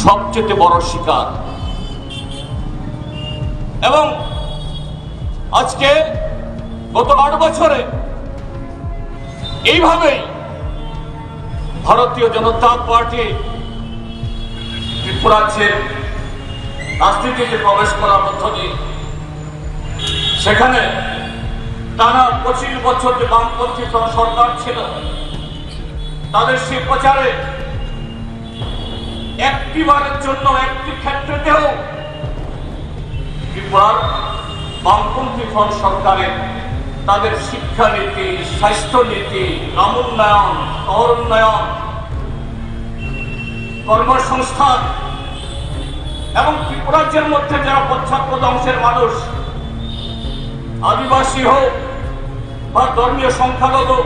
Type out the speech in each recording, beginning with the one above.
সবচেয়ে বড় শিকার। এবং আজকে গত 8 বছরে এইভাবেই ভারতীয় জনতা পার্টি ত্রিপুরাজ্যের রাজনীতিতে প্রবেশ করার মধ্য দিয়ে সেখানে টানা 25 বছর যে বামপন্থী সরকার ছিল, তাদের সেই প্রচারে একটিবারের জন্য একটি ক্ষেত্রেতেও ত্রিপুরার বামপন্থী ফ্রন্ট সরকারের তাদের শিক্ষানীতি, স্বাস্থ্যনীতি, গ্রামোন্নয়ন, শহর উন্নয়ন, কর্মসংস্থান এবং ত্রিপুরাজ্যের মধ্যে যারা পশ্চাৎপদ অংশের মানুষ, আদিবাসী হোক বা ধর্মীয় সংখ্যালঘু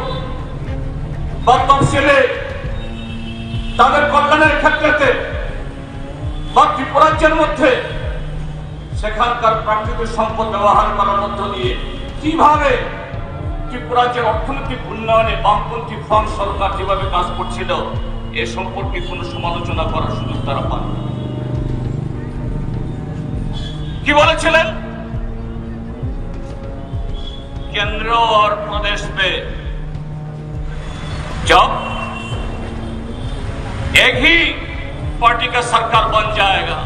বা তফসিলে, তাদের কল্যাণের ক্ষেত্রে বা ত্রিপুরাজ্যের মধ্যে সেখানকার প্রাকৃতিক সম্পদ ব্যবহার করার মধ্য দিয়ে কিভাবে ত্রিপুরাজ্যের অর্থনৈতিক উন্নয়নে বামপন্থী ফ্রন্ট সরকার যেভাবে কাজ করছিল, এ সম্পর্কে কোনো সমালোচনা করার সুযোগ তারা পান। কি বলেছিলেন? केंद्र और प्रदेश में जब एक ही पार्टी का सरकार बन जाएगा,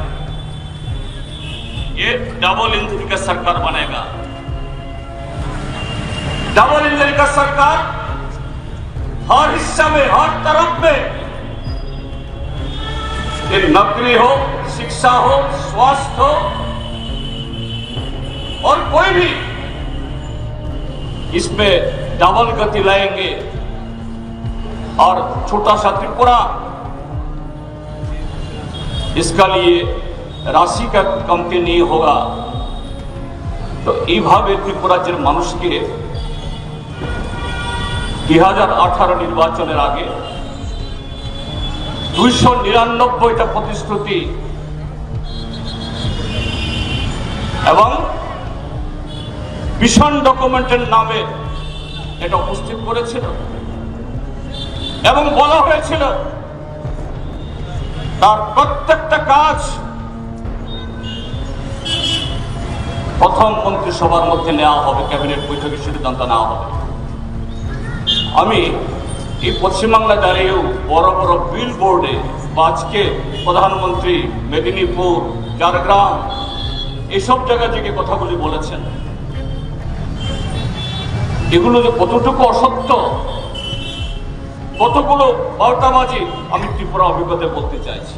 ये डबल इंजन का सरकार बनेगा। डबल इंजन का सरकार हर हिस्सा में, हर तरफ में, ये नौकरी हो, शिक्षा हो, स्वास्थ्य हो और कोई भी इसमें डबल गति लाएंगे। और छोटा सा त्रिपुरा, इसका लिए राशि का कमती नहीं होगा। तो এইভাবে ত্রিপুরাজ্যের মানুষকে 2018 নির্বাচনের আগে 299টা প্রতিশ্রুতি এবং ভিশন ডকুমেন্টের নামে এটা উপস্থিত করেছিল এবং বলা হয়েছিল তার প্রত্যেকটা কাজ প্রথম মন্ত্রিসভার মধ্যে নেওয়া হবে, ক্যাবিনেট বৈঠকে সিদ্ধান্ত নেওয়া হবে। আমি এই পশ্চিমবাংলা দাঁড়িয়েও বড় বড় বিল বোর্ডে আজকে প্রধানমন্ত্রী মেদিনীপুর, ঝাড়গ্রাম এসব জায়গা থেকে কথাগুলি বলেছেন। এগুলো যে কতটুকু অসত্য, কতগুলো বার্তাবাজি আমি ত্রিপুরা অভিজ্ঞতা বলতে চাইছি।